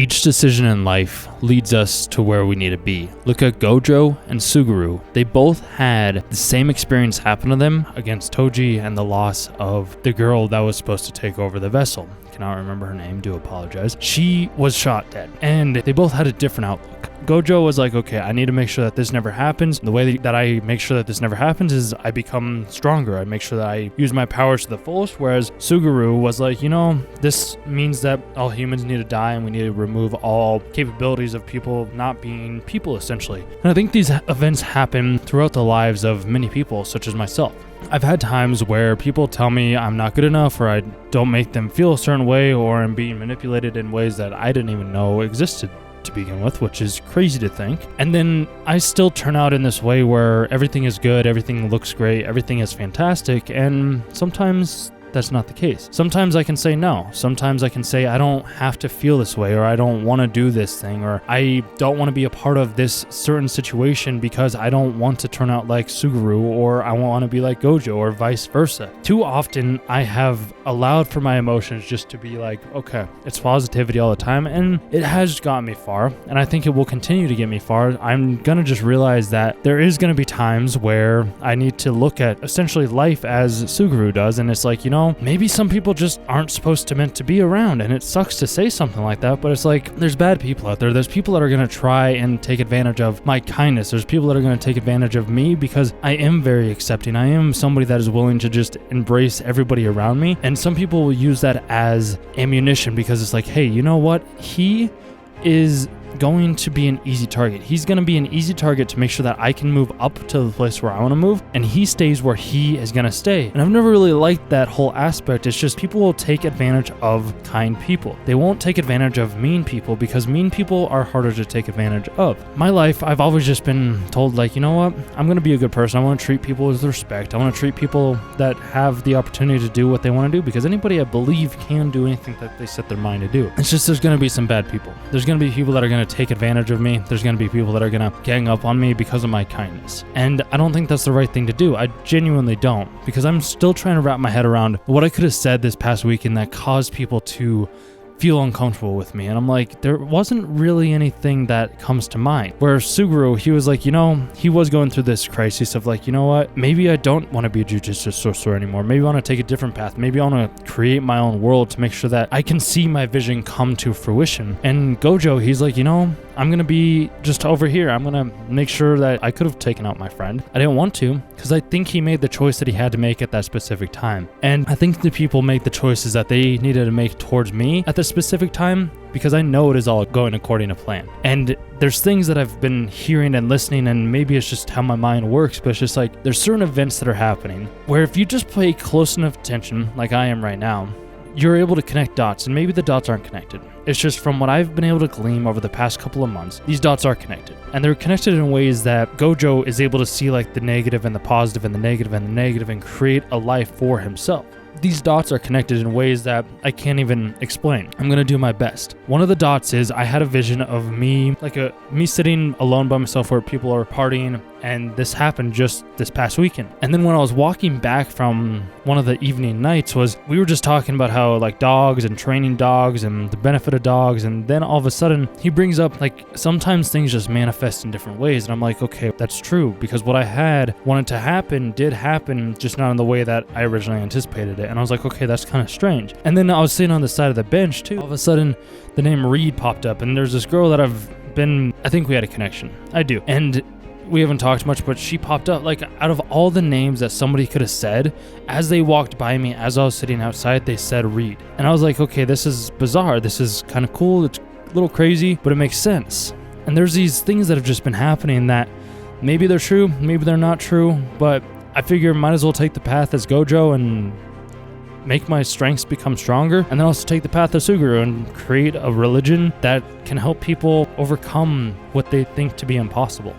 Each decision in life leads us to where we need to be. Look at Gojo and Suguru. They both had the same experience happen to them against Toji and the loss of the girl that was supposed to take over the vessel. Cannot remember her name, do apologize. She was shot dead, and they both had a different outlook. Gojo was like, okay, I need to make sure that this never happens. The way that I make sure that this never happens is I become stronger. I make sure that I use my powers to the fullest, whereas Suguru was like, this means that all humans need to die and we need to remove all capabilities of people not being people, essentially. And I think these events happen throughout the lives of many people, such as myself. I've had times where people tell me I'm not good enough, or I don't make them feel a certain way, or I'm being manipulated in ways that I didn't even know existed to begin with, which is crazy to think. And then I still turn out in this way where everything is good, everything looks great, everything is fantastic, and sometimes that's not the case. Sometimes I can say no. Sometimes I can say I don't have to feel this way, or I don't want to do this thing, or I don't want to be a part of this certain situation because I don't want to turn out like Suguru, or I want to be like Gojo, or vice versa. Too often I have allowed for my emotions just to be like, okay, it's positivity all the time, and it has gotten me far, and I think it will continue to get me far. I'm gonna just realize that there is gonna be times where I need to look at essentially life as Suguru does, and it's like, maybe some people just aren't supposed to meant to be around, and it sucks to say something like that, but it's like, there's bad people out there. There's people that are going to try and take advantage of my kindness. There's people that are going to take advantage of me because I am very accepting. I am somebody that is willing to just embrace everybody around me, and some people will use that as ammunition because it's like, hey, you know what? He is going to be an easy target. He's going to be an easy target to make sure that I can move up to the place where I want to move, and he stays where he is going to stay. And I've never really liked that whole aspect. It's just people will take advantage of kind people. They won't take advantage of mean people because mean people are harder to take advantage of. My life, I've always just been told, like, you know what? I'm going to be a good person. I want to treat people with respect. I want to treat people that have the opportunity to do what they want to do, because anybody, I believe, can do anything that they set their mind to do. It's just there's going to be some bad people. There's going to be people that are going to take advantage of me. There's going to be people that are going to gang up on me because of my kindness. And I don't think that's the right thing to do. I genuinely don't, because I'm still trying to wrap my head around what I could have said this past weekend that caused people to feel uncomfortable with me. And I'm like, there wasn't really anything that comes to mind. Where Suguru, he was like, he was going through this crisis of like, you know what? Maybe I don't want to be a jujitsu sorcerer anymore. Maybe I want to take a different path. Maybe I want to create my own world to make sure that I can see my vision come to fruition. And Gojo, he's like, I'm going to be just over here. I'm going to make sure that I could have taken out my friend. I didn't want to, because I think he made the choice that he had to make at that specific time. And I think the people make the choices that they needed to make towards me at this specific time, because I know it is all going according to plan. And there's things that I've been hearing and listening, and maybe it's just how my mind works, but it's just like, there's certain events that are happening where if you just pay close enough attention, like I am right now, you're able to connect dots, and maybe the dots aren't connected. It's just from what I've been able to glean over the past couple of months, these dots are connected. And they're connected in ways that Gojo is able to see like the negative and the positive and the negative and the negative and create a life for himself. These dots are connected in ways that I can't even explain. I'm going to do my best. One of the dots is I had a vision of me sitting alone by myself where people are partying, and this happened just this past weekend. And then when I was walking back from one of the evening nights, we were just talking about how like dogs and training dogs and the benefit of dogs, and then all of a sudden he brings up like sometimes things just manifest in different ways, and I'm like, okay, that's true, because what I had wanted to happen did happen, just not in the way that I originally anticipated it. And I was like, okay, that's kind of strange. And then I was sitting on the side of the bench too. All of a sudden the name Reed popped up, and there's this girl that I think we had a connection. I do. And we haven't talked much, but she popped up. Like, out of all the names that somebody could have said, as they walked by me, as I was sitting outside, they said Reed. And I was like, okay, this is bizarre. This is kind of cool. It's a little crazy, but it makes sense. And there's these things that have just been happening that maybe they're true, maybe they're not true, but I figure might as well take the path as Gojo and make my strengths become stronger, and then also take the path of Suguru and create a religion that can help people overcome what they think to be impossible.